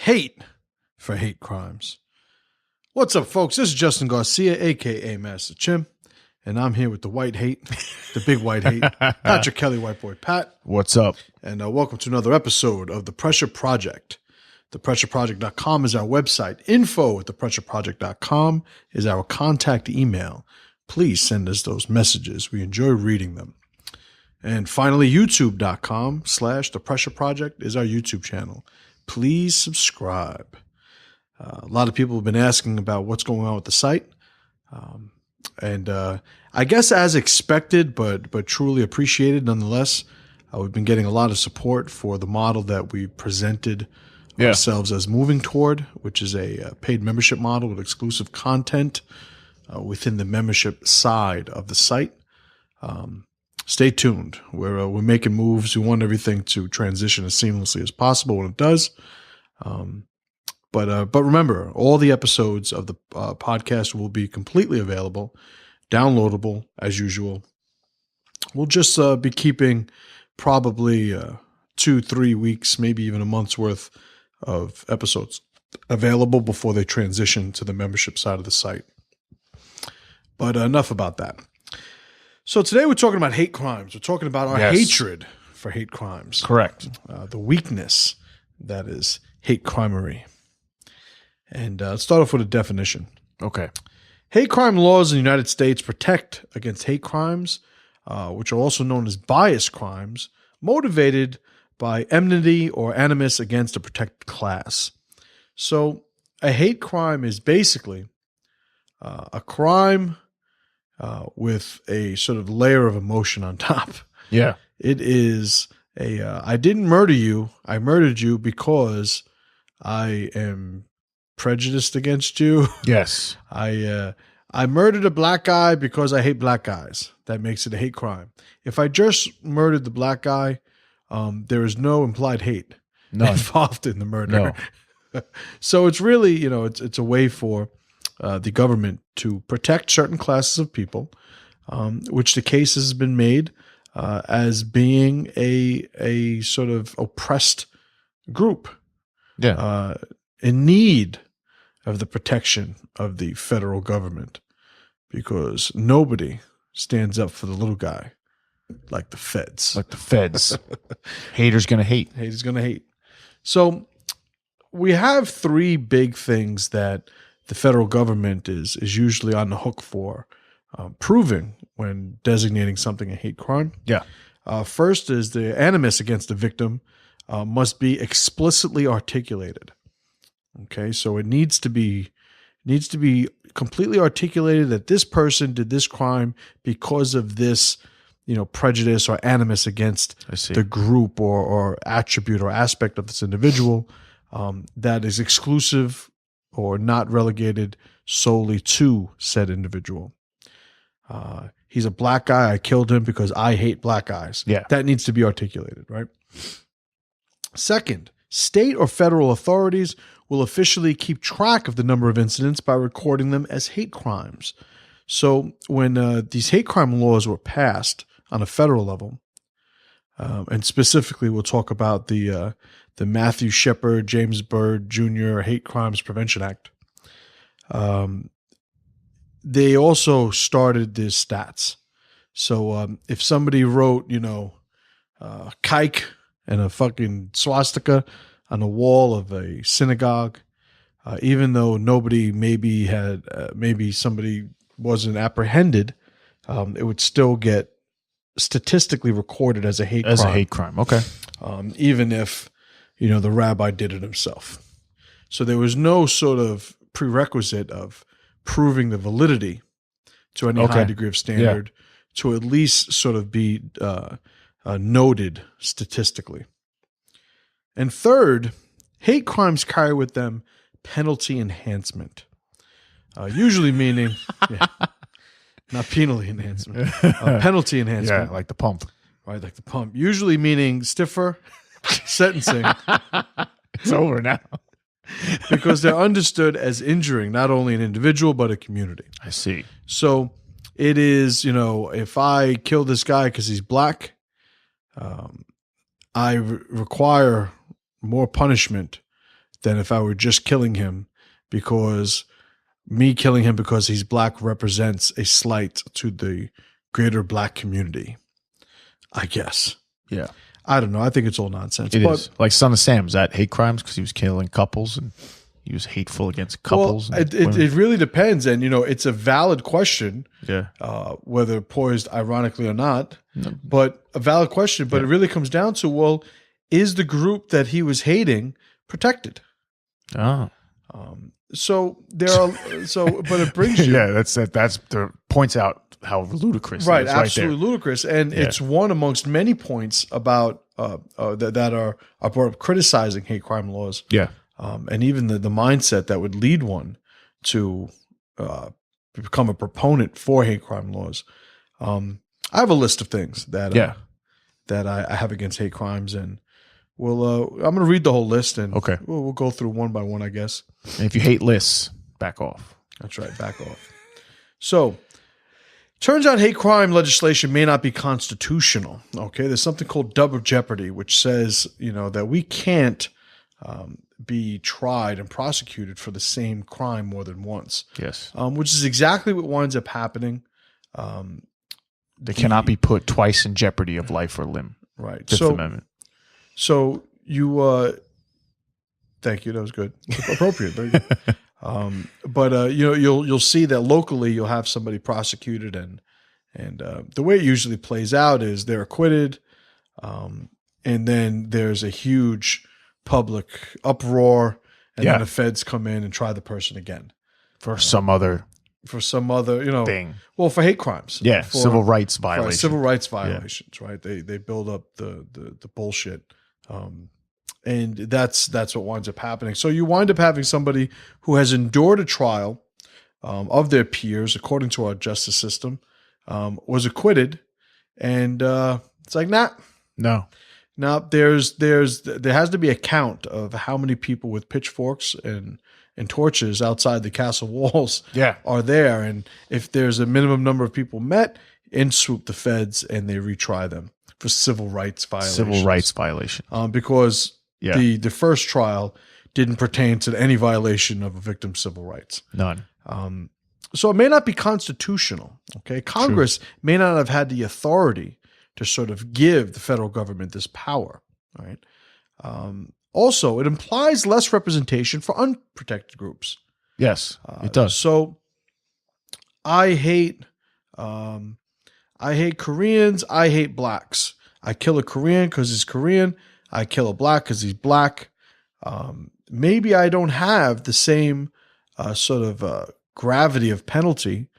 hate for hate crimes. What's up, folks? This is Justin Garcia, a.k.a. Master Chim, and I'm here with the white hate, the big white hate, Patrick Kelly, white boy Pat. What's up? And welcome to another episode of The Pressure Project. ThePressureProject.com is our website. Info at ThePressureProject.com is our contact email. Please send us those messages. We enjoy reading them. And finally, YouTube.com/ThePressureProject is our YouTube channel. Please subscribe. A lot of people have been asking about what's going on with the site. And I guess as expected, but truly appreciated nonetheless, we've been getting a lot of support for the model that we presented ourselves as moving toward, which is a paid membership model with exclusive content within the membership side of the site. Stay tuned. We're making moves. We want everything to transition as seamlessly as possible when it does. But remember, all the episodes of the podcast will be completely available, downloadable as usual. We'll just be keeping probably 2-3 weeks, maybe even a month's worth of episodes available before they transition to the membership side of the site. But enough about that. So today we're talking about hate crimes. We're talking about our hatred for hate crimes. Correct. The weakness that is hate crimery. And let's start off with a definition. Okay. Hate crime laws in the United States protect against hate crimes, which are also known as bias crimes, motivated by enmity or animus against a protected class. So a hate crime is basically a crime with a sort of layer of emotion on top. Yeah. It is I didn't murder you. I murdered you because I am prejudiced against you. Yes. I murdered a black guy because I hate black guys. That makes it a hate crime. If I just murdered the black guy, there is no implied hate involved in the murder. No. So it's really, it's a way for the government to protect certain classes of people, which the case has been made as being a sort of oppressed group. Yeah. In need of the protection of the federal government, because nobody stands up for the little guy like the feds. Like the feds. Haters gonna hate. Haters gonna hate. So we have three big things that the federal government is usually on the hook for proving when designating something a hate crime. Yeah. First is the animus against the victim must be explicitly articulated. Okay, so it needs to be completely articulated that this person did this crime because of this, prejudice or animus against the group or attribute or aspect of this individual that is exclusive or not relegated solely to said individual. He's a black guy. I killed him because I hate black guys. Yeah, that needs to be articulated, right? Second, state or federal authorities will officially keep track of the number of incidents by recording them as hate crimes. So when these hate crime laws were passed on a federal level, and specifically we'll talk about the Matthew Shepard, James Byrd Jr. Hate Crimes Prevention Act, they also started these stats. So if somebody wrote, kike and a fucking swastika on the wall of a synagogue, even though nobody maybe somebody wasn't apprehended, it would still get statistically recorded as a hate crime. As a hate crime, okay. Even if, the rabbi did it himself. So there was no sort of prerequisite of proving the validity to any high degree of standard to at least sort of be noted statistically. And third, hate crimes carry with them penalty enhancement, usually meaning not penal enhancement, penalty enhancement. Yeah, like the pump. Right, like the pump. Usually meaning stiffer sentencing. It's over now. Because they're understood as injuring not only an individual but a community. I see. So it is, if I kill this guy because he's black, I require more punishment than if I were just killing him because me killing him because he's black represents a slight to the greater black community, I guess. Yeah. I don't know. I think it's all nonsense. It is. Like Son of Sam, is that hate crimes because he was killing couples and he was hateful against couples? Well, it really depends. And, it's a valid question, Yeah. whether poised ironically or not, but a valid question. But it really comes down to, well, is the group that he was hating protected? Oh. So there are, but it brings you. Yeah, that's points out how ludicrous Right, it is absolutely right there. ludicrous. And it's one amongst many points about that are brought up criticizing hate crime laws. Yeah. And even the mindset that would lead one to become a proponent for hate crime laws. I have a list of things that I have against hate crimes, and I'm going to read the whole list, and okay, we'll go through one by one, I guess. And if you hate lists, back off. That's right, back off. So, turns out hate crime legislation may not be constitutional. Okay, there's something called double jeopardy, which says that we can't be tried and prosecuted for the same crime more than once. Yes. Which is exactly what winds up happening. They cannot be put twice in jeopardy of life or limb. Right. Fifth Amendment. So you, thank you. That was good. Appropriate. Very good. But you'll see that locally you'll have somebody prosecuted, and the way it usually plays out is they're acquitted, and then there's a huge public uproar, and then the feds come in and try the person again for some other thing. Well, for hate crimes, for civil rights violations, civil rights violations, right? They build up the bullshit, and that's what winds up happening. So you wind up having somebody who has endured a trial of their peers, according to our justice system, was acquitted, and it's like no. Now there has to be a count of how many people with pitchforks and torches outside the castle walls are there, and if there's a minimum number of people met, in swoop the feds and they retry them for civil rights violations. Because the first trial didn't pertain to any violation of a victim's civil rights. None. So it may not be constitutional. Okay, Congress may not have had the authority to sort of give the federal government this power, right? Also, it implies less representation for unprotected groups. Yes, it does. So I hate Koreans. I hate blacks. I kill a Korean because he's Korean. I kill a black because he's black. Maybe I don't have the same sort of gravity of penalty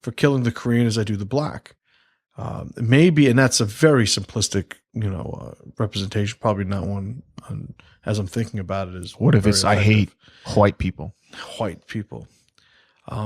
for killing the Korean as I do the black. Maybe, and that's a very simplistic, representation. Probably not one, as I'm thinking about it. Is what if it's effective. I hate white people? White people.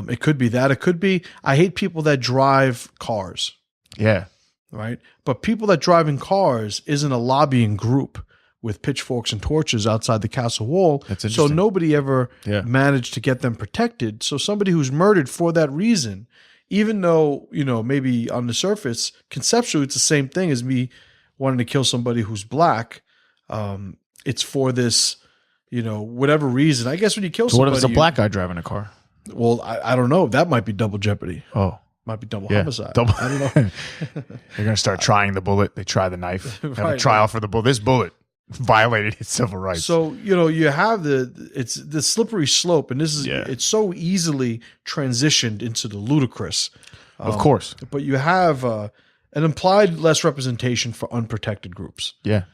It could be that. It could be I hate people that drive cars. Yeah. Right. But people that drive in cars isn't a lobbying group with pitchforks and torches outside the castle wall. That's interesting. So nobody ever managed to get them protected. So somebody who's murdered for that reason, even though, maybe on the surface, conceptually, it's the same thing as me wanting to kill somebody who's black. It's for this, whatever reason. I guess when you kill somebody. What if it's a black guy driving a car? Well, I don't know. That might be double jeopardy. Oh. Might be double homicide. I don't know. They're going to start trying the bullet. They try the knife. Have a trial for the bullet. This bullet violated his civil rights. So, you have it's the slippery slope, and this is it's so easily transitioned into the ludicrous. Of course. But you have an implied less representation for unprotected groups. Yeah.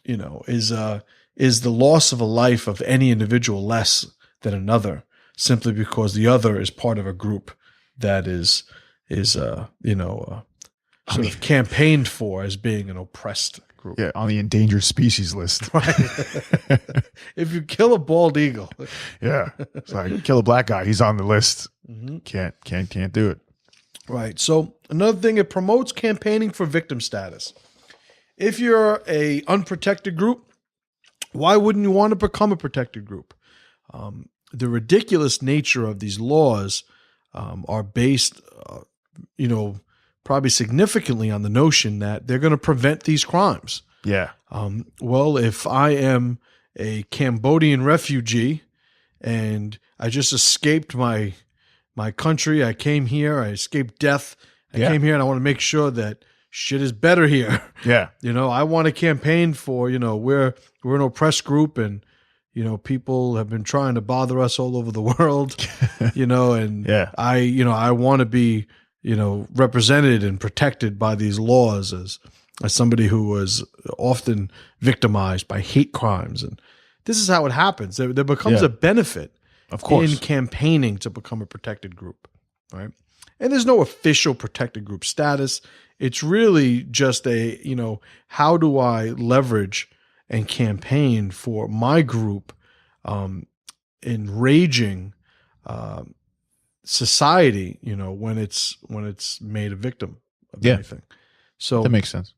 Is the loss of a life of any individual less than another simply because the other is part of a group that is sort of campaigned for as being an oppressed group. Yeah, on the endangered species list. Right. If you kill a bald eagle. Yeah. It's like kill a black guy, he's on the list. Mm-hmm. Can't do it. Right. So another thing, it promotes campaigning for victim status. If you're a unprotected group, why wouldn't you want to become a protected group? The ridiculous nature of these laws are based, probably significantly on the notion that they're going to prevent these crimes. Yeah. Well, if I am a Cambodian refugee, and I just escaped my country. I came here. I escaped death. I came here, and I want to make sure that shit is better here. Yeah. I want to campaign for, we're an oppressed group, and people have been trying to bother us all over the world. And I want to be represented and protected by these laws as somebody who was often victimized by hate crimes. And this is how it happens. There becomes a benefit, of course, in campaigning to become a protected group, right? And there's no official protected group status. It's really just how do I leverage and campaign for my group in raging society, when it's made a victim of anything. So that makes sense.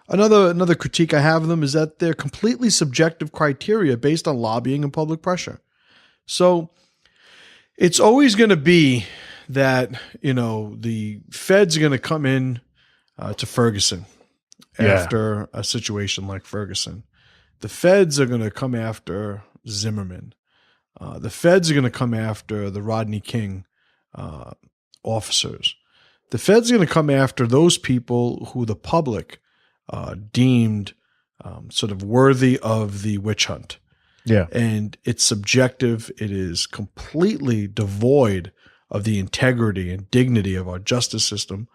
Another critique I have of them is that they're completely subjective criteria based on lobbying and public pressure. So it's always going to be that, the feds are going to come in to Ferguson after a situation like Ferguson. The feds are going to come after Zimmerman. The feds are going to come after the Rodney King officers. The feds are going to come after those people who the public deemed sort of worthy of the witch hunt. Yeah. And it's subjective. It is completely devoid of the integrity and dignity of our justice system,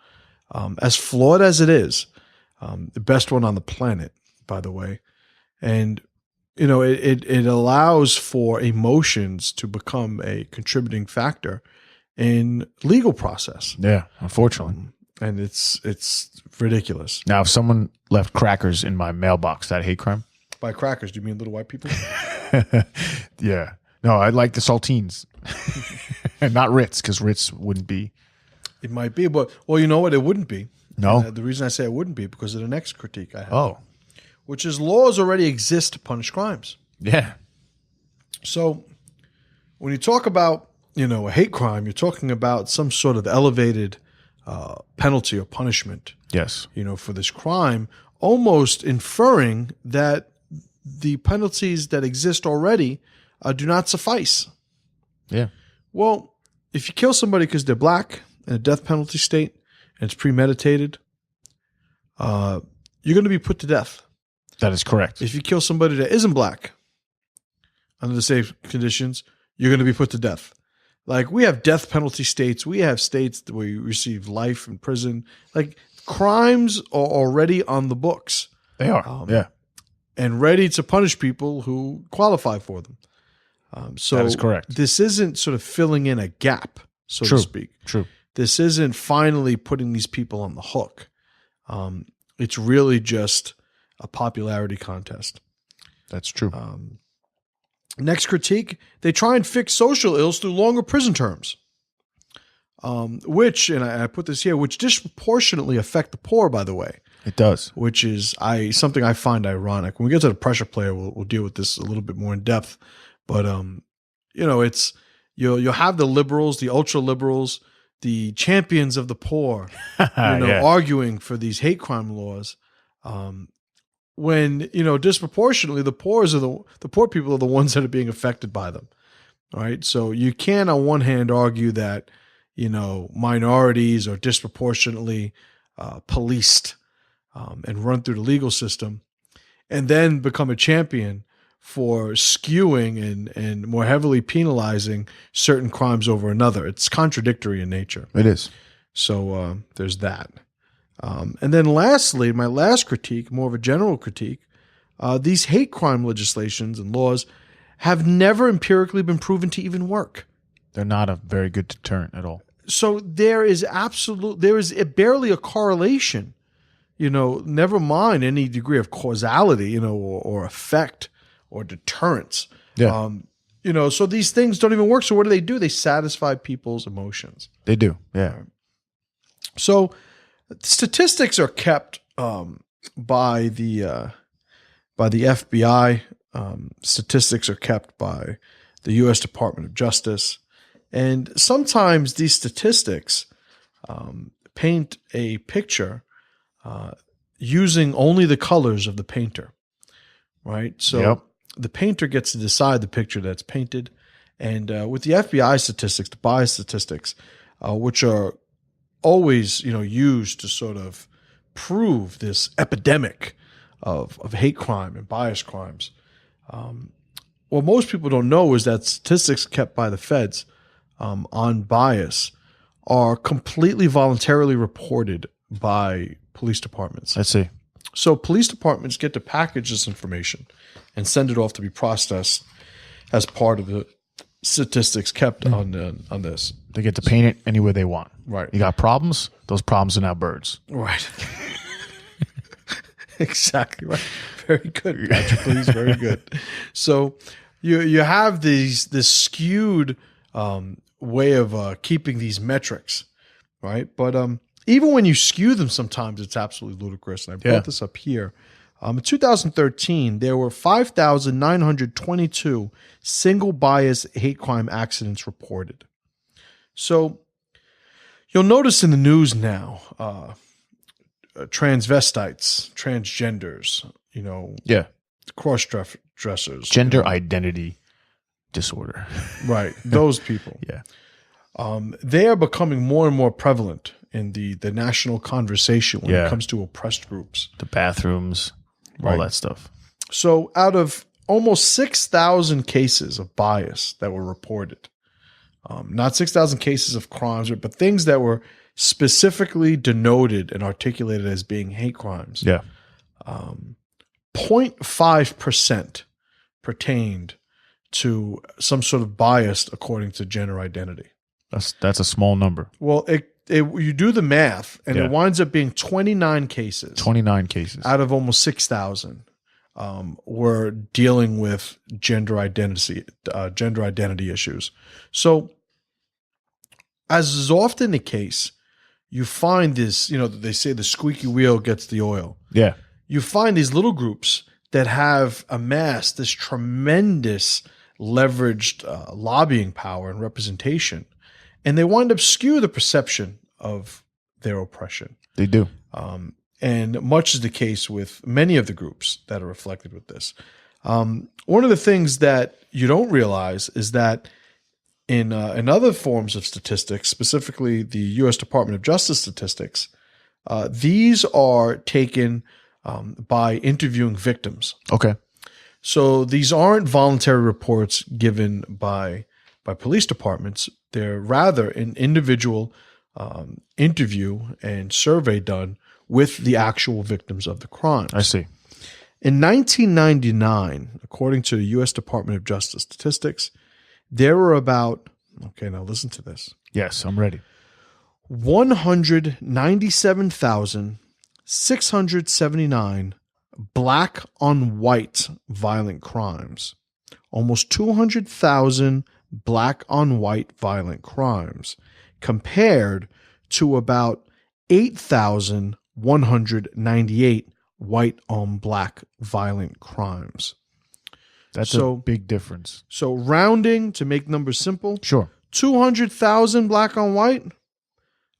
as flawed as it is, the best one on the planet, by the way. And, it allows for emotions to become a contributing factor in legal process. Yeah, unfortunately. And it's ridiculous. Now, if someone left crackers in my mailbox, that hate crime? By crackers, do you mean little white people? Yeah. No, I like the saltines. And not Ritz, because Ritz wouldn't be. It might be, but, well, you know what? It wouldn't be. No. The reason I say it wouldn't be because of the next critique I have. Oh. Which is laws already exist to punish crimes. Yeah. So when you talk about, a hate crime, you're talking about some sort of elevated penalty or punishment. Yes. For this crime, almost inferring that the penalties that exist already do not suffice. Yeah. Well, if you kill somebody because they're black in a death penalty state and it's premeditated, you're going to be put to death. That is correct. If you kill somebody that isn't black under the same conditions, you're going to be put to death. Like, we have death penalty states. We have states where you receive life in prison. Like, crimes are already on the books. They are. Yeah. And ready to punish people who qualify for them. So that is correct. This isn't sort of filling in a gap, so to speak. True. This isn't finally putting these people on the hook. It's really just a popularity contest. That's true. Next critique, they try and fix social ills through longer prison terms, which, and I put this here, which disproportionately affect the poor, by the way. It does. Which is something I find ironic. When we get to the pressure player, we'll deal with this a little bit more in depth. But, it's you'll have the liberals, the ultra liberals, the champions of the poor, arguing for these hate crime laws. When, disproportionately the poor people are the ones that are being affected by them. All right. So you can, on one hand, argue that, minorities are disproportionately policed and run through the legal system, and then become a champion for skewing and more heavily penalizing certain crimes over another. It's contradictory in nature. It is. So there's that. And then lastly, my last critique, more of a general critique, these hate crime legislations and laws have never empirically been proven to even work. They're not a very good deterrent at all. So there is barely a correlation, never mind any degree of causality, or effect or deterrence. Yeah. So these things don't even work. So what do? They satisfy people's emotions. They do. Yeah. So statistics are kept by the FBI. Statistics are kept by the U.S. Department of Justice, and sometimes these statistics paint a picture using only the colors of the painter. Right. So the painter gets to decide the picture that's painted. And with the FBI statistics, the bias statistics, which are always, used to sort of prove this epidemic of hate crime and bias crimes. What most people don't know is that statistics kept by the feds on bias are completely voluntarily reported by police departments. I see. So police departments get to package this information and send it off to be processed as part of the statistics kept on this. They get to paint it anywhere they want. Right. You got problems? Those problems are now birds. Right. Exactly right. Very good, Patrick. Please, very good. So you have this skewed way of keeping these metrics, right? But even when you skew them, sometimes it's absolutely ludicrous. And I brought this up here. In 2013, there were 5,922 single bias hate crime accidents reported. So you'll notice in the news now, transvestites, transgenders, cross-dressers. Gender identity disorder. Right. Those people. Yeah. They are becoming more and more prevalent in the national conversation when it comes to oppressed groups. The bathrooms, all that stuff. So out of almost 6,000 cases of bias that were reported, not 6,000 cases of crimes, but things that were specifically denoted and articulated as being hate crimes, 0.5% pertained to some sort of bias according to gender identity. That's a small number. Well, you do the math, and it winds up being 29 cases. 29 cases out of almost 6,000 were dealing with gender identity issues. So, as is often the case, you find this. They say the squeaky wheel gets the oil. Yeah. You find these little groups that have amassed this tremendous leveraged lobbying power and representation, and they wind up skew the perception of their oppression. They do. And much is the case with many of the groups that are reflected with this. One of the things that you don't realize is that in other forms of statistics, specifically the U.S. Department of Justice statistics, these are taken by interviewing victims. Okay. So these aren't voluntary reports given by police departments. They're rather an individual interview and survey done with the actual victims of the crimes. I see. In 1999, according to the U.S. Department of Justice statistics, there were about, now listen to this. Yes, I'm ready. 197,679 black on white violent crimes. Almost 200,000 black on white violent crimes compared to about 8,198 white on black violent crimes. That's a big difference. So rounding to make numbers simple. Sure. 200,000 black on white,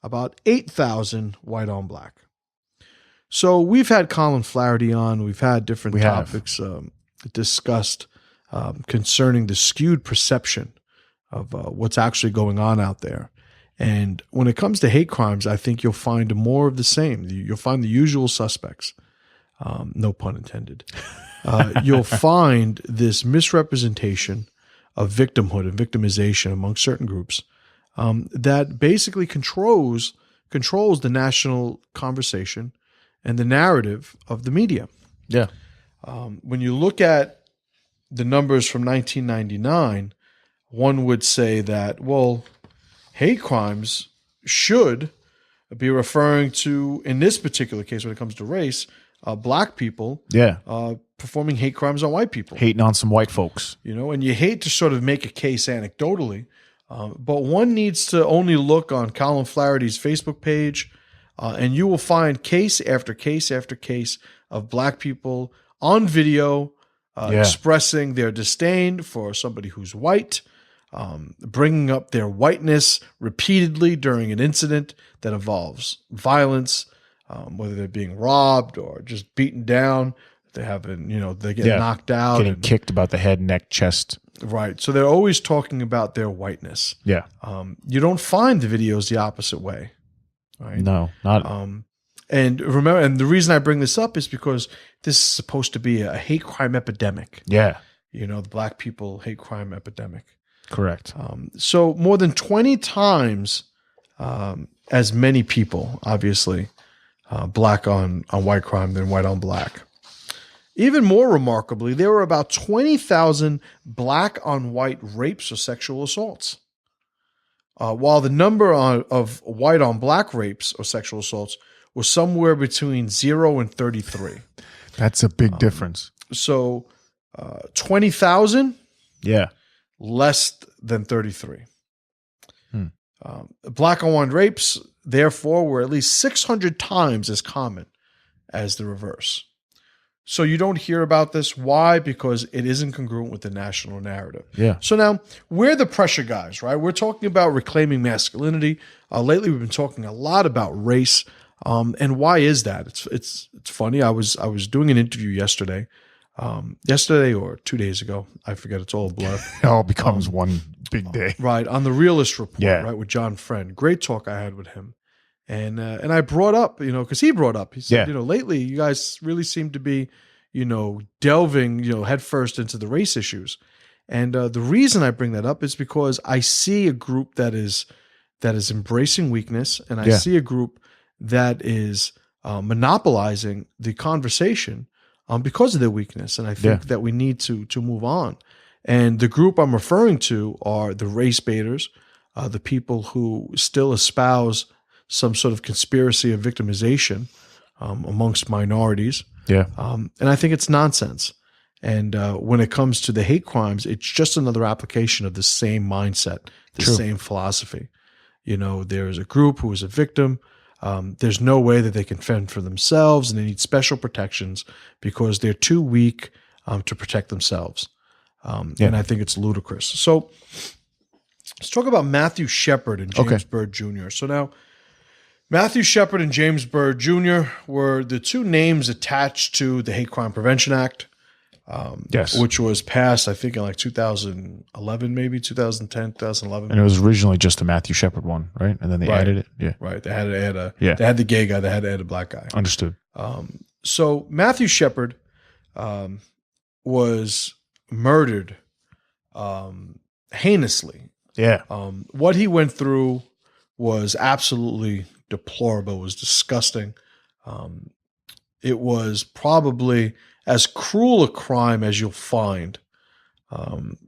about 8,000 white on black. So we've had Colin Flaherty on. We've had different topics discussed concerning the skewed perception of what's actually going on out there. And when it comes to hate crimes, I think you'll find more of the same. You'll find the usual suspects. No pun intended. You'll find this misrepresentation of victimhood and victimization among certain groups that basically controls the national conversation and the narrative of the media. Yeah. When you look at the numbers from 1999, one would say that, well, hate crimes should be referring to, in this particular case, when it comes to race, black people performing hate crimes on white people. Hating on some white folks. And you hate to sort of make a case anecdotally, but one needs to only look on Colin Flaherty's Facebook page, and you will find case after case after case of black people on video expressing their disdain for somebody who's white, bringing up their whiteness repeatedly during an incident that involves violence, whether they're being robbed or just beaten down. They haven't, they get knocked out. Getting kicked about the head, neck, chest. Right. So they're always talking about their whiteness. Yeah. You don't find the videos the opposite way. Right. No, not. And remember, and the reason I bring this up is because this is supposed to be a hate crime epidemic. Yeah. The black people hate crime epidemic. Correct. So more than 20 times as many people, obviously, black on white crime than white on black. Even more remarkably, there were about 20,000 black on white rapes or sexual assaults, while the number of white on black rapes or sexual assaults was somewhere between 0 and 33. That's a big difference. So 20,000, less than 33. Black on white rapes, therefore, were at least 600 times as common as the reverse. So you don't hear about this. Why? Because it isn't congruent with the national narrative. Yeah. So now we're the pressure guys, right? We're talking about reclaiming masculinity. Lately, we've been talking a lot about race. And why is that? It's funny. I was doing an interview yesterday or 2 days ago. I forget. It's all a blur. It all becomes one big day. Right. On the Realist Report, Yeah. right, with John Friend. Great talk I had with him. And I brought up, because he brought up, he said, lately you guys really seem to be, delving, headfirst into the race issues. And the reason I bring that up is because I see a group that is embracing weakness, and I see a group that is monopolizing the conversation because of their weakness. And I think that we need to move on. And the group I'm referring to are the race baiters, the people who still espouse some sort of conspiracy of victimization amongst minorities. Yeah. And I think it's nonsense. And when it comes to the hate crimes, it's just another application of the same mindset, the same philosophy. There's a group who is a victim. There's no way that they can fend for themselves, and they need special protections because they're too weak to protect themselves. And I think it's ludicrous. So let's talk about Matthew Shepard and James Byrd Jr. So now, Matthew Shepard and James Byrd Jr. were the two names attached to the Hate Crime Prevention Act, which was passed, I think, in like 2011, maybe 2010, 2011. And it was originally just a Matthew Shepard one, right? And then they added it. Yeah. Right. They had to add they had the gay guy, they had to add a black guy. Understood. So Matthew Shepard was murdered heinously. Yeah. What he went through was absolutely deplorable. It was disgusting. It was probably as cruel a crime as you'll find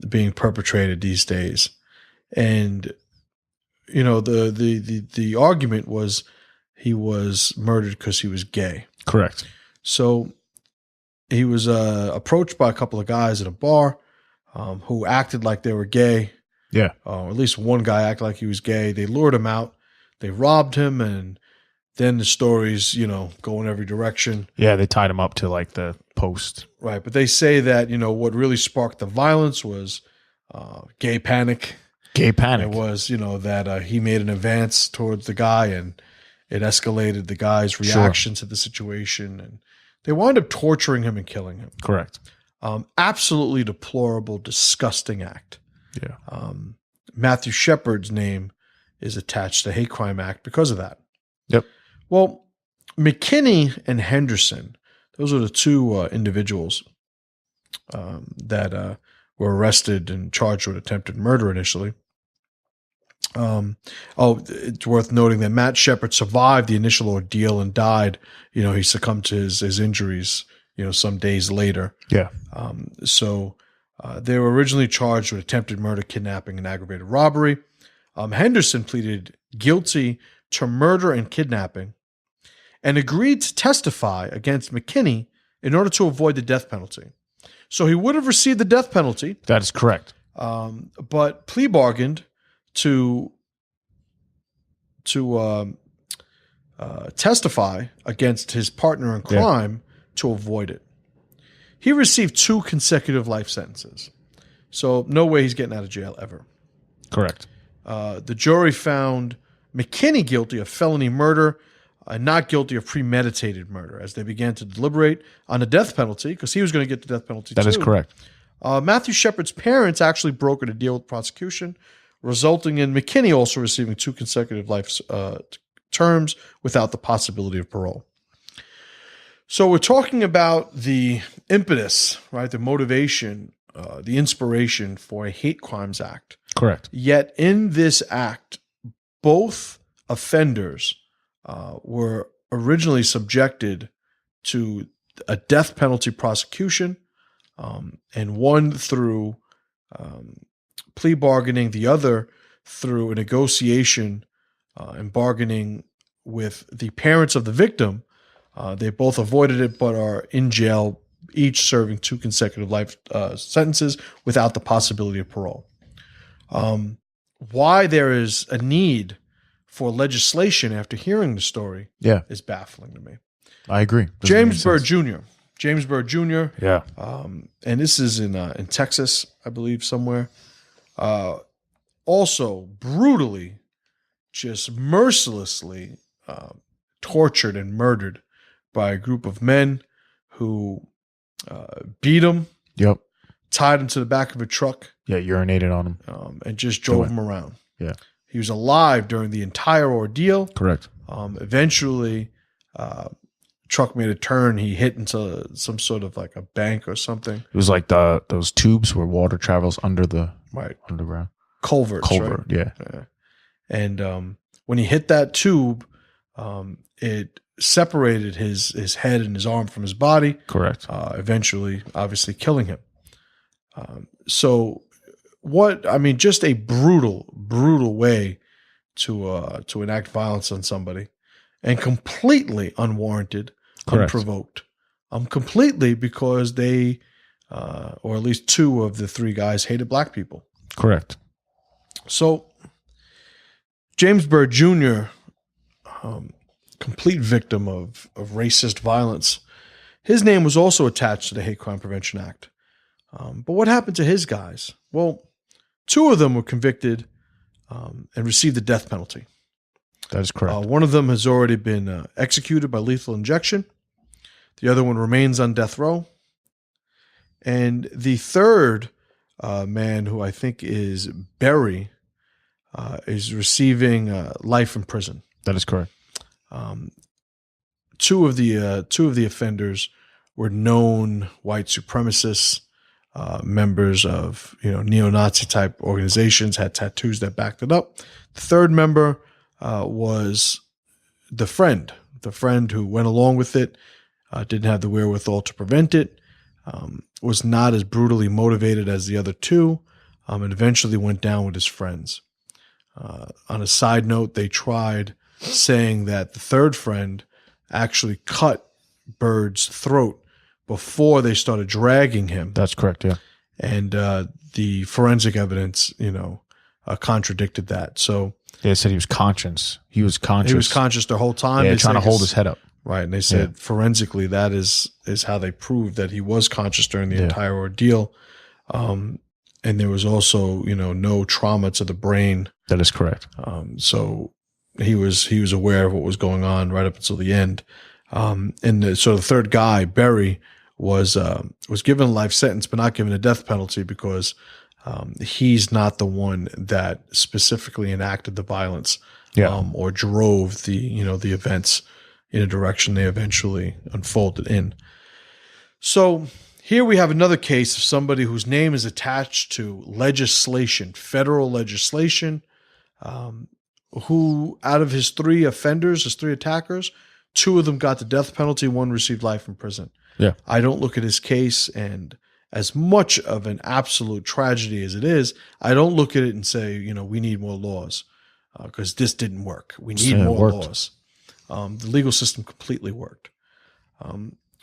being perpetrated these days. And the argument was he was murdered because he was gay. Correct. So he was approached by a couple of guys at a bar who acted like they were gay. Yeah. At least one guy acted like he was gay. They lured him out. They robbed him, and then the stories, go in every direction. Yeah, they tied him up to like the post. Right. But they say that, what really sparked the violence was gay panic. Gay panic. It was, that he made an advance towards the guy, and it escalated the guy's reaction to the situation. And they wound up torturing him and killing him. Correct. Absolutely deplorable, disgusting act. Yeah. Matthew Shepard's name is attached to the Hate Crime Act because of that. Yep. Well, McKinney and Henderson, those are the two individuals that were arrested and charged with attempted murder initially. It's worth noting that Matt Shepard survived the initial ordeal and died. He succumbed to his injuries, some days later. Yeah. So they were originally charged with attempted murder, kidnapping, and aggravated robbery. Henderson pleaded guilty to murder and kidnapping and agreed to testify against McKinney in order to avoid the death penalty. So he would have received the death penalty. That is correct. But plea bargained to testify against his partner in crime to avoid it. He received 2 consecutive life sentences. So no way he's getting out of jail ever. Correct. The jury found McKinney guilty of felony murder not guilty of premeditated murder. As they began to deliberate on the death penalty, because he was going to get the death penalty too. That is correct. Matthew Shepard's parents actually brokered a deal with prosecution, resulting in McKinney also receiving 2 consecutive life terms without the possibility of parole. So we're talking about the impetus, right? The motivation, the inspiration for a hate crimes act. Correct. Yet in this act, both offenders were originally subjected to a death penalty prosecution, and one through plea bargaining, the other through a negotiation and bargaining with the parents of the victim. They both avoided it but are in jail, each serving 2 consecutive life sentences without the possibility of parole. Why there is a need for legislation after hearing the story is baffling to me. I agree. James Byrd Jr. James Byrd Jr. Yeah. And this is in Texas, I believe, somewhere. Also brutally, just mercilessly tortured and murdered by a group of men who beat him, tied him to the back of a truck. Yeah, urinated on him. And just drove him around. Yeah. He was alive during the entire ordeal. Correct. Eventually, truck made a turn. He hit into some sort of like a bank or something. It was like those tubes where water travels under the underground. Culvert, right? Yeah. And when he hit that tube, it separated his head and his arm from his body. Correct. Eventually, obviously, killing him. Just a brutal way to enact violence on somebody, and completely unwarranted, unprovoked. Completely because they, or at least 2 of the 3 guys, hated black people. Correct. So, James Byrd Jr., complete victim of racist violence, his name was also attached to the Hate Crime Prevention Act. But what happened to his guys? Well, 2 of them were convicted and received the death penalty. That is correct. One of them has already been executed by lethal injection. The other one remains on death row. And the third man, who I think is Berry, is receiving life in prison. That is correct. 2 of the offenders were known white supremacists, members of neo-Nazi type organizations, had tattoos that backed it up. The third member was the friend who went along with it, didn't have the wherewithal to prevent it, was not as brutally motivated as the other 2, and eventually went down with his friends. On a side note, they tried saying that the third friend actually cut Byrd's throat before they started dragging him. That's correct, yeah. And the forensic evidence, contradicted that. So they said he was conscious. He was conscious the whole time. Yeah, trying to hold his head up. Right. And they said forensically that is how they proved that he was conscious during the entire ordeal. And there was also, no trauma to the brain. That is correct. So he was aware of what was going on right up until the end. So the third guy, Berry, was given a life sentence, but not given a death penalty because he's not the one that specifically enacted the violence, or drove the events in a direction they eventually unfolded in. So here we have another case of somebody whose name is attached to legislation, federal legislation, who out of his 3 offenders, his 3 attackers, 2 of them got the death penalty, 1 received life in prison. Yeah. I don't look at his case, and as much of an absolute tragedy as it is, I don't look at it and say, we need more laws because this didn't work. We need more laws. The legal system completely worked.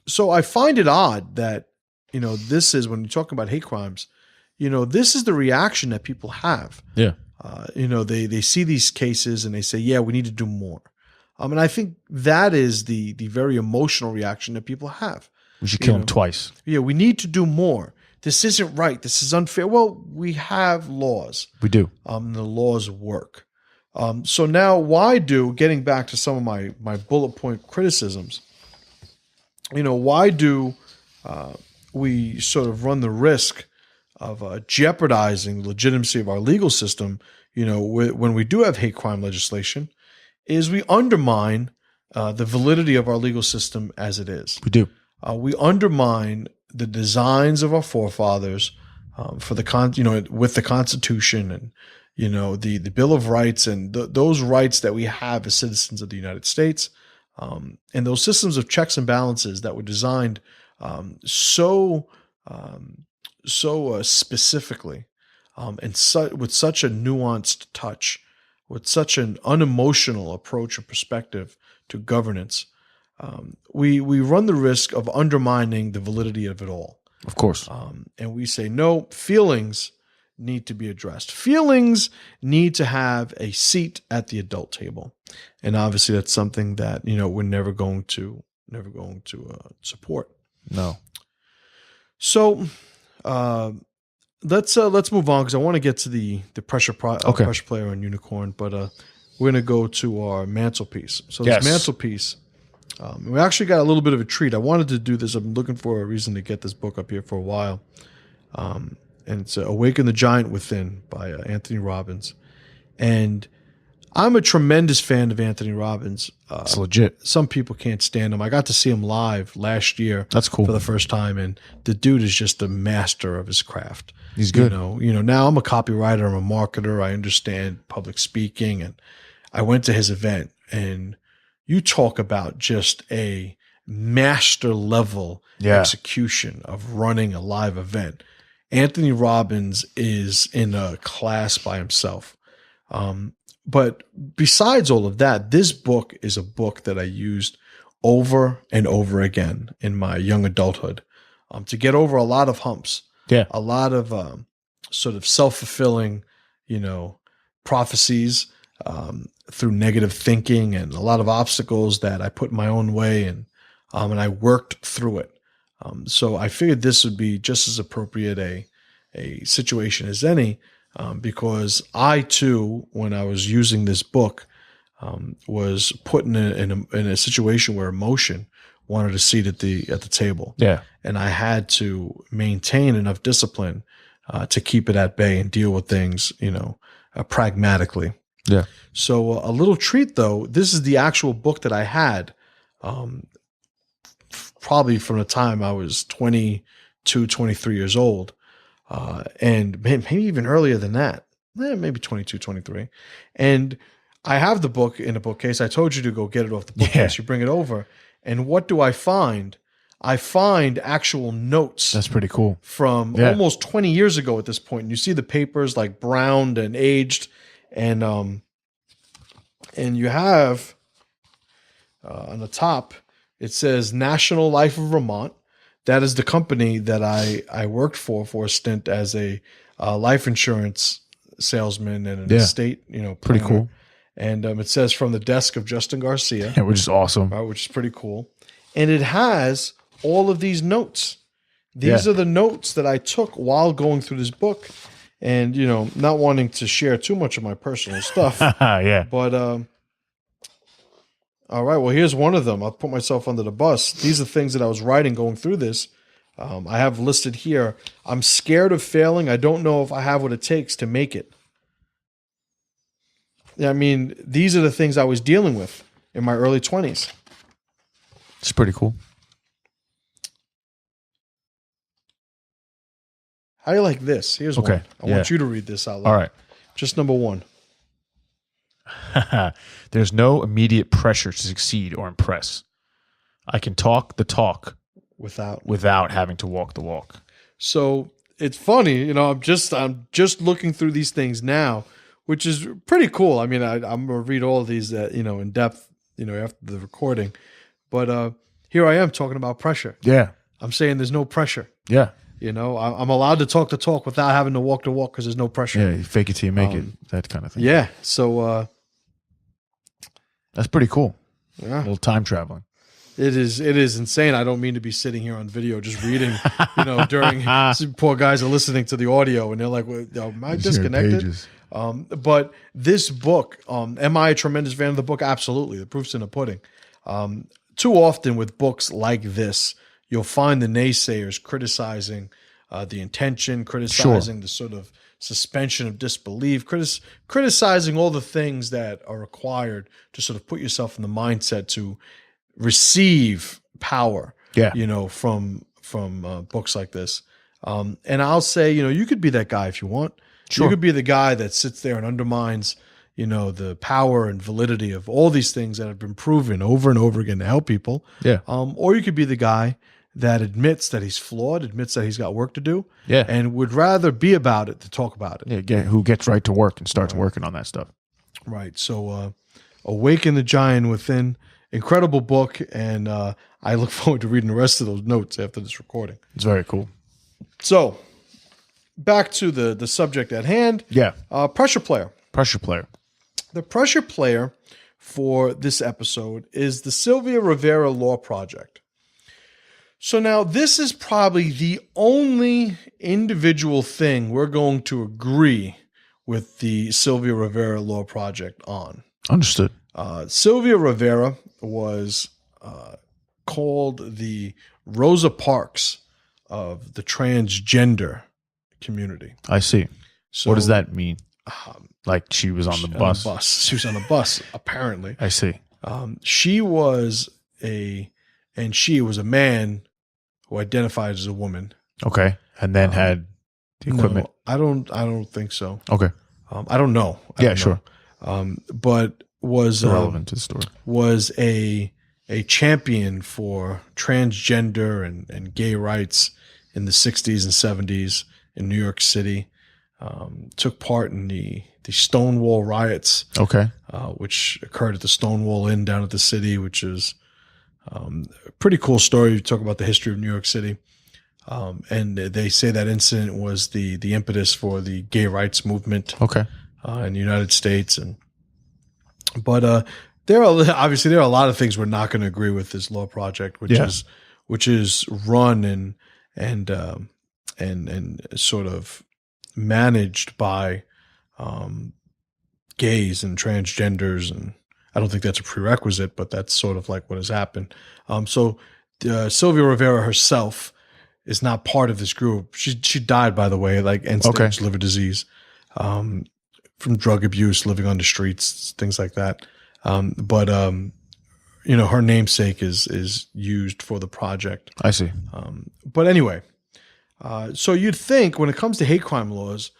So I find it odd that, this is, when you're talking about hate crimes, this is the reaction that people have. Yeah. They see these cases and they say, yeah, we need to do more. And I think that is the very emotional reaction that people have. We should kill him twice. Yeah, we need to do more. This isn't right. This is unfair. Well, we have laws. We do. The laws work. So now, getting back to some of my bullet point criticisms, why do we sort of run the risk of jeopardizing the legitimacy of our legal system, when we do have hate crime legislation, is we undermine the validity of our legal system as it is. We do. We undermine the designs of our forefathers for with the Constitution and the Bill of Rights and those rights that we have as citizens of the United States, and those systems of checks and balances that were designed so specifically and with such a nuanced touch, with such an unemotional approach or perspective to governance. We run the risk of undermining the validity of it all. Of course. And we say, no, feelings need to be addressed. Feelings need to have a seat at the adult table. And obviously that's something that, we're never going to support. No. So let's move on because I want to get to the pressure player on Unicorn, but we're going to go to our mantelpiece. So this mantelpiece, we actually got a little bit of a treat. I wanted to do this. I've been looking for a reason to get this book up here for a while. And it's Awaken the Giant Within by Anthony Robbins. And I'm a tremendous fan of Anthony Robbins. It's legit. Some people can't stand him. I got to see him live last year. That's cool. For the first time. And the dude is just a master of his craft. He's good. Now I'm a copywriter. I'm a marketer. I understand public speaking. And I went to his event, and you talk about just a master level execution of running a live event. Anthony Robbins is in a class by himself. But besides all of that, this book is a book that I used over and over again in my young adulthood to get over a lot of humps. Yeah. A lot of sort of self-fulfilling, prophecies through negative thinking and a lot of obstacles that I put in my own way, and I worked through it. So I figured this would be just as appropriate a situation as any, because I too, when I was using this book, was put in a situation where emotion wanted a seat at the table. Yeah, and I had to maintain enough discipline to keep it at bay and deal with things, pragmatically. Yeah. So a little treat though. This is the actual book that I had. Probably from the time I was 22, 23 years old. And maybe even earlier than that, maybe 22, 23. And I have the book in a bookcase. I told you to go get it off the bookcase. You bring it over. And what do I find? I find actual notes. That's pretty cool. From almost 20 years ago at this point. And you see the papers like browned and aged. And you have on the top, it says National Life of Vermont. That is the company that I worked for a stint as a life insurance salesman and an estate, pretty cool. And it says from the desk of Justin Garcia, which is awesome, which is pretty cool. And it has all of these notes. These are the notes that I took while going through this book, and not wanting to share too much of my personal stuff. But all right, well, here's one of them. I'll put myself under the bus. These are things that I was writing going through this. I have listed here. I'm scared of failing. I don't know if I have what it takes to make it. I mean, these are the things I was dealing with in my early 20s. It's pretty cool. How do you like this? Here's one. I want you to read this out loud. All right. Just number one. There's no immediate pressure to succeed or impress. I can talk the talk without having to walk the walk. So it's funny, I'm just looking through these things now, which is pretty cool. I mean, I'm gonna read all of these in depth, after the recording. But here I am talking about pressure. Yeah, I'm saying there's no pressure. Yeah, I'm allowed to talk the talk without having to walk the walk because there's no pressure. Yeah, you fake it till you make it, that kind of thing. Yeah, so that's pretty cool. Yeah, a little time traveling. It is insane. I don't mean to be sitting here on video just reading, during poor guys are listening to the audio and they're like, well, am I disconnected? But this book, am I a tremendous fan of the book? Absolutely. The proof's in the pudding. Too often with books like this, you'll find the naysayers criticizing the intention, criticizing the sort of suspension of disbelief, criticizing all the things that are required to sort of put yourself in the mindset to receive power, Yeah. from books like this. And I'll say, you could be that guy if you want. Sure. You could be the guy that sits there and undermines, the power and validity of all these things that have been proven over and over again to help people. Yeah. Or you could be the guy that admits that he's flawed, admits that he's got work to do, Yeah. and would rather be about it to talk about it. Yeah. Who gets right to work and starts working on that stuff. Right. So, Awaken the Giant Within, incredible book, and I look forward to reading the rest of those notes after this recording. It's very cool. So, back to the subject at hand. Yeah. Pressure player. Pressure player. The pressure player for this episode is the Sylvia Rivera Law Project. So now this is probably the only individual thing we're going to agree with the Sylvia Rivera Law Project on. Understood. Sylvia Rivera was called the Rosa Parks of the transgender community. I see. So, What does that mean? Like she was on the bus? She was on a bus, apparently. I see. She was a man who identified as a woman. Okay. And then had the equipment. No, I don't think so. Okay. I don't know. I don't Sure. know. But was Irrelevant to the story. Was a champion for transgender and gay rights in the 60s and 70s in New York City. Took part in the Stonewall riots, Okay. which occurred at the Stonewall Inn down at the city, which is a pretty cool story. You talk about the history of New York City. And they say that incident was the impetus for the gay rights movement Okay. in the United States. But there are a lot of things we're not going to agree with this law project, which is run and sort of managed by gays and transgenders, and I don't think that's a prerequisite, but that's sort of like what has happened. So Sylvia Rivera herself is not part of this group. She died, by the way, like end-stage liver disease, from drug abuse, living on the streets, things like that. But her namesake is used for the project. I see. But anyway, so you'd think when it comes to hate crime laws,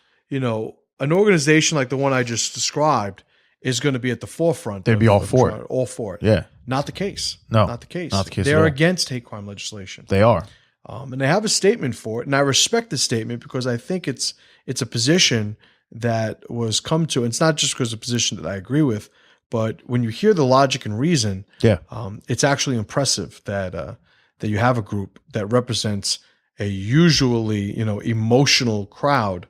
an organization like the one I just described is going to be at the forefront. They'd be all for it. All for it. Yeah. Not the case. No. Not the case. Not the case. They're against hate crime legislation. They are. And they have a statement for it. And I respect the statement because I think it's a position that was come to. It's not just because of a position that I agree with, but when you hear the logic and reason, it's actually impressive that you have a group that represents a usually, emotional crowd,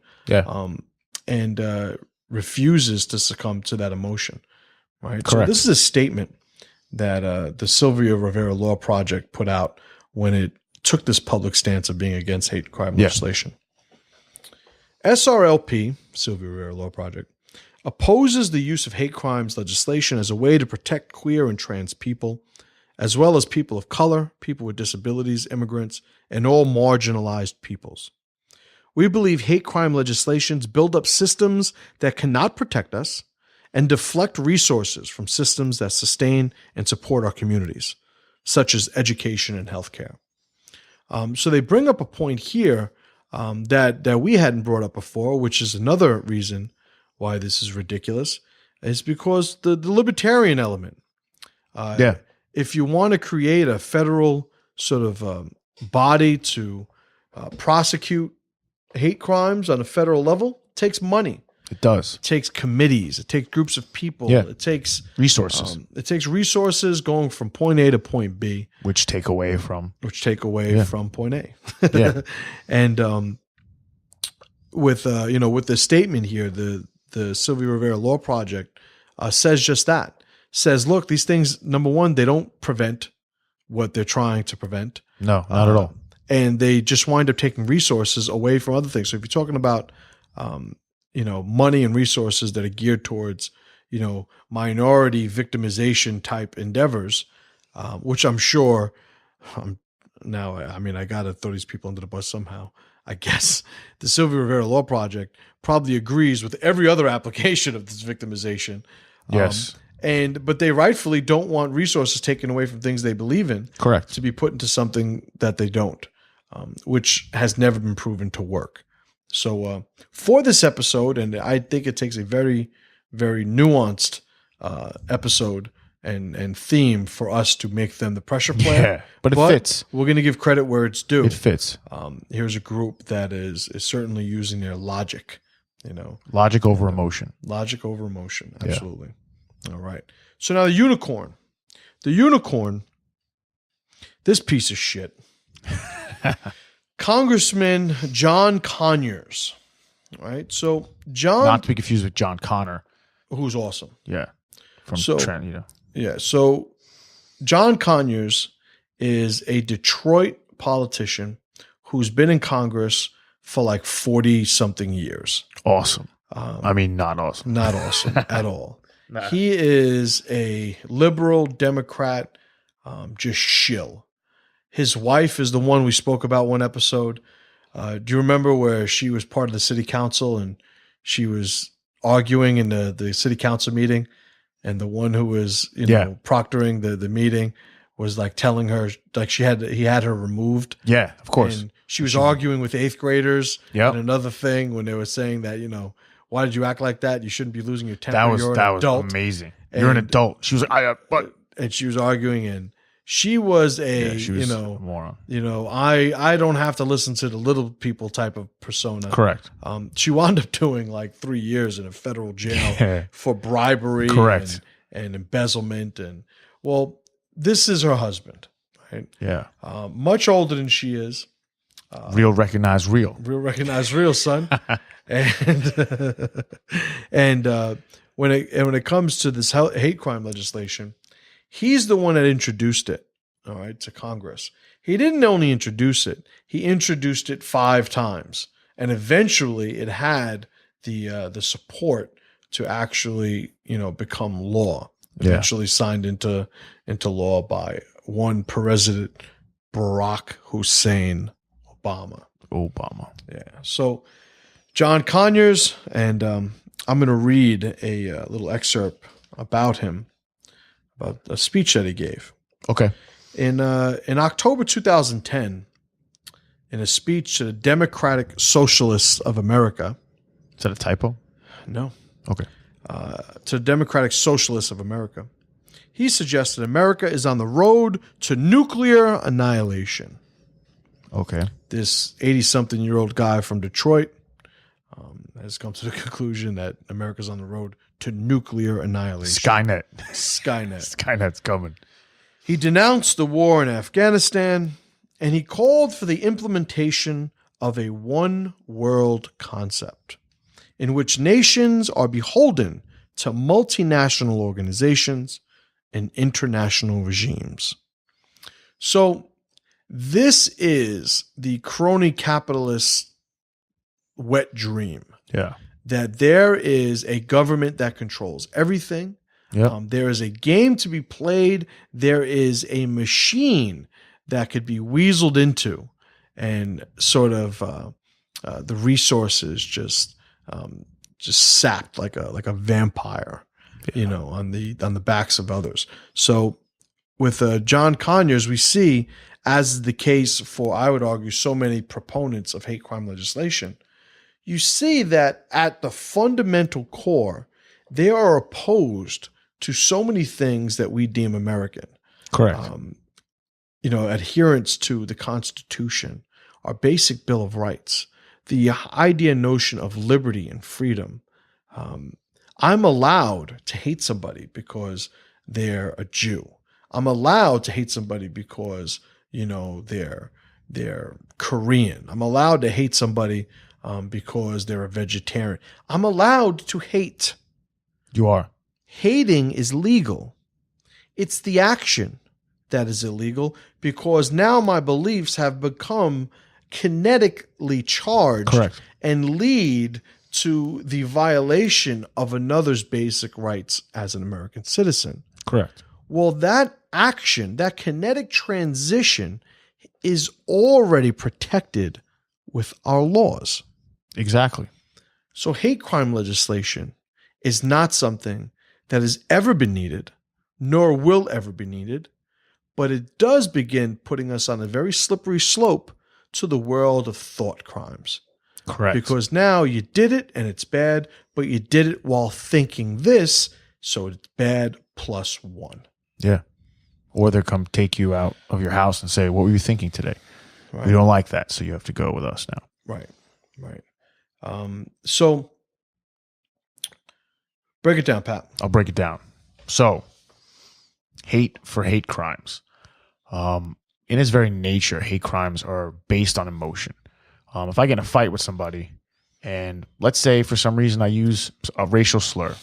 and refuses to succumb to that emotion, right? Correct. So this is a statement that the Sylvia Rivera Law Project put out when it took this public stance of being against hate crime legislation. SRLP, Sylvia Rivera Law Project, opposes the use of hate crimes legislation as a way to protect queer and trans people, as well as people of color, people with disabilities, immigrants, and all marginalized peoples. We believe hate crime legislations build up systems that cannot protect us and deflect resources from systems that sustain and support our communities, such as education and healthcare. So they bring up a point here that we hadn't brought up before, which is another reason why this is ridiculous, is because the libertarian element. If you want to create a federal sort of body to prosecute hate crimes on a federal level, it takes money. It does. It takes committees. It takes groups of people. Yeah. It takes resources. It takes resources going from point A to point B, which take away from from point A. Yeah. And with the statement here, the Sylvia Rivera Law Project says just that. Says, look, these things, number one, they don't prevent what they're trying to prevent. No, not at all. And they just wind up taking resources away from other things. So if you're talking about money and resources that are geared towards, minority victimization type endeavors, which I'm sure now, I got to throw these people under the bus somehow. I guess the Sylvia Rivera Law Project probably agrees with every other application of this victimization. Yes. But they rightfully don't want resources taken away from things they believe in. Correct. To be put into something that they don't, which has never been proven to work. So for this episode, and I think it takes a very, very nuanced episode and theme for us to make them the pressure player. Yeah, but it fits. We're going to give credit where it's due. It fits. Here's a group that is certainly using their logic. Logic over emotion. Logic over emotion. Absolutely. Yeah. All right. So now the unicorn. The unicorn, this piece of shit. Congressman John Conyers. Right? So John, not to be confused with John Connor, who's awesome. Yeah. From Trent, Yeah. So John Conyers is a Detroit politician who's been in Congress for like 40 something years. Awesome. Not awesome. Not awesome at all. Nah. He is a liberal Democrat, just shill. His wife is the one we spoke about one episode. Do you remember where she was part of the city council and she was arguing in the city council meeting, and the one who was proctoring the meeting was like telling her like he had her removed. Yeah, of course. And she was arguing with 8th graders. Yep. And another thing when they were saying that, why did you act like that? You shouldn't be losing your temper. That was amazing. You're an adult. She was like, and she was arguing, and she was a moron. I don't have to listen to the little people type of persona. Correct. She wound up doing like 3 years in a federal jail for bribery. Correct. And embezzlement. And this is her husband, right? Yeah. Much older than she is. Real recognize real. Real recognize real, son. and when it comes to this hate crime legislation, he's the one that introduced it, all right, to Congress. He didn't only introduce it; he introduced it 5 times, and eventually it had the support to actually become law. Eventually signed into law by one President Barack Hussein Obama. Yeah. So John Conyers, and I'm going to read a little excerpt about him, about a speech that he gave. Okay. In October 2010, in a speech to the Democratic Socialists of America. Is that a typo? No. Okay. To the Democratic Socialists of America, he suggested America is on the road to nuclear annihilation. Okay. This 80-something-year-old guy from Detroit has come to the conclusion that America's on the road to nuclear annihilation. Skynet. Skynet's coming. He denounced the war in Afghanistan, and he called for the implementation of a one-world concept in which nations are beholden to multinational organizations and international regimes. So this is the crony capitalist wet dream. Yeah. That there is a government that controls everything. Yep. There is a game to be played. There is a machine that could be weaseled into, and sort of the resources just sapped like a vampire, on the backs of others. So with John Conyers, we see, as is the case for, I would argue, so many proponents of hate crime legislation, you see that at the fundamental core, they are opposed to so many things that we deem American. Correct. Adherence to the Constitution, our basic Bill of Rights, the idea and notion of liberty and freedom. I'm allowed to hate somebody because they're a Jew. I'm allowed to hate somebody because, they're Korean. I'm allowed to hate somebody because they're a vegetarian. I'm allowed to hate. You are. Hating is legal. It's the action that is illegal, because now my beliefs have become kinetically charged. Correct. And lead to the violation of another's basic rights as an American citizen. Correct. Well, that action, that kinetic transition is already protected with our laws. Exactly. So hate crime legislation is not something that has ever been needed, nor will ever be needed, but it does begin putting us on a very slippery slope to the world of thought crimes. Correct. Because now you did it and it's bad, but you did it while thinking this, so it's bad plus one. Yeah. Or they'll come take you out of your house and say, what were you thinking today? Right. We don't like that, so you have to go with us now. Right. So break it down, Pat. I'll break it down. So, hate for hate crimes. In its very nature, hate crimes are based on emotion. If I get in a fight with somebody and let's say for some reason I use a racial slur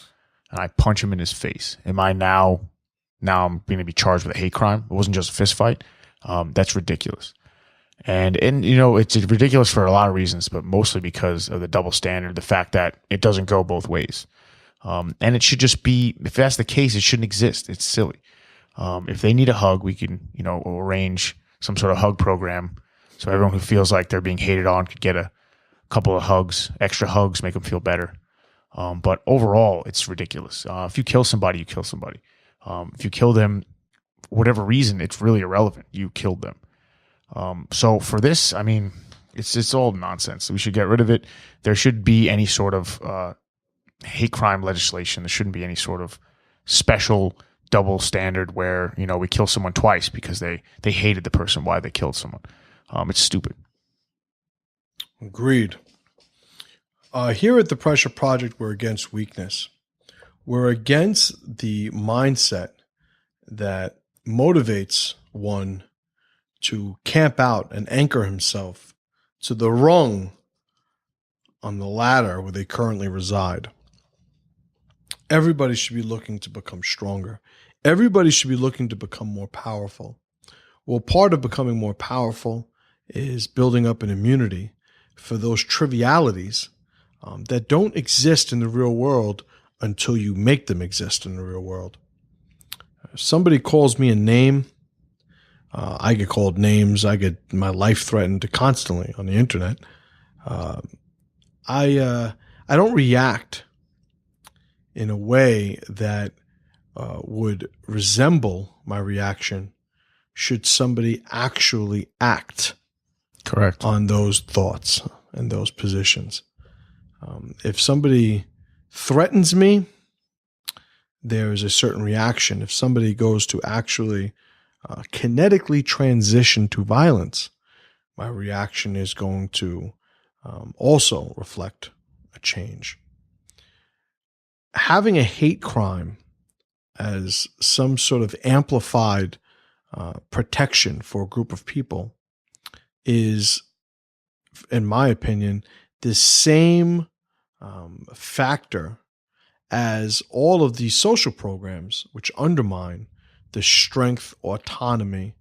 and I punch him in his face, am I now I'm going to be charged with a hate crime? It wasn't just a fist fight. That's ridiculous. And it's ridiculous for a lot of reasons, but mostly because of the double standard, the fact that it doesn't go both ways. And it should just be, if that's the case, it shouldn't exist. It's silly. If they need a hug, we can, arrange some sort of hug program so everyone who feels like they're being hated on could get a couple of hugs, extra hugs, make them feel better. But overall, it's ridiculous. If you kill somebody, you kill somebody. If you kill them, for whatever reason, it's really irrelevant. You killed them. So for this, I mean, it's all nonsense. We should get rid of it. There should be any sort of hate crime legislation. There shouldn't be any sort of special double standard where, we kill someone twice because they hated the person why they killed someone. It's stupid. Agreed. Here at the Pressure Project, we're against weakness. We're against the mindset that motivates one to camp out and anchor himself to the rung on the ladder where they currently reside. Everybody should be looking to become stronger. Everybody should be looking to become more powerful. Well, part of becoming more powerful is building up an immunity for those trivialities that don't exist in the real world until you make them exist in the real world. If somebody calls me a name, I get called names. I get my life threatened constantly on the internet. I don't react in a way that would resemble my reaction should somebody actually act correct on those thoughts and those positions. If somebody threatens me, there is a certain reaction. If somebody goes to actually kinetically transition to violence, my reaction is going to also reflect a change. Having a hate crime as some sort of amplified protection for a group of people is, in my opinion, the same factor as all of these social programs which undermine the strength, autonomy,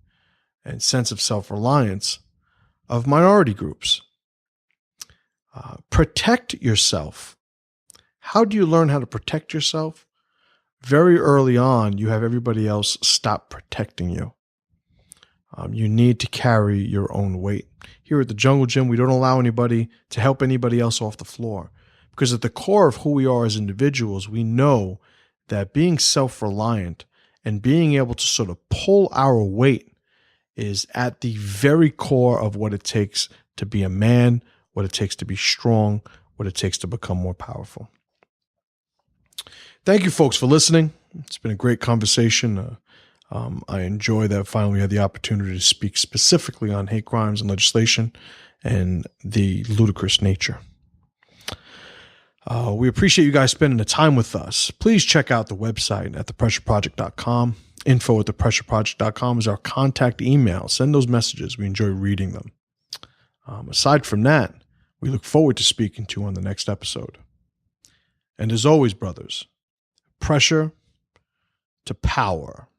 and sense of self-reliance of minority groups. Protect yourself. How do you learn how to protect yourself? Very early on, you have everybody else stop protecting you. You need to carry your own weight. Here at the Jungle Gym, we don't allow anybody to help anybody else off the floor. Because at the core of who we are as individuals, we know that being self-reliant and being able to sort of pull our weight is at the very core of what it takes to be a man, what it takes to be strong, what it takes to become more powerful. Thank you, folks, for listening. It's been a great conversation. I enjoy that finally we had the opportunity to speak specifically on hate crimes and legislation and the ludicrous nature. We appreciate you guys spending the time with us. Please check out the website at thepressureproject.com. Info@thepressureproject.com is our contact email. Send those messages. We enjoy reading them. Aside from that, we look forward to speaking to you on the next episode. And as always, brothers, pressure to power.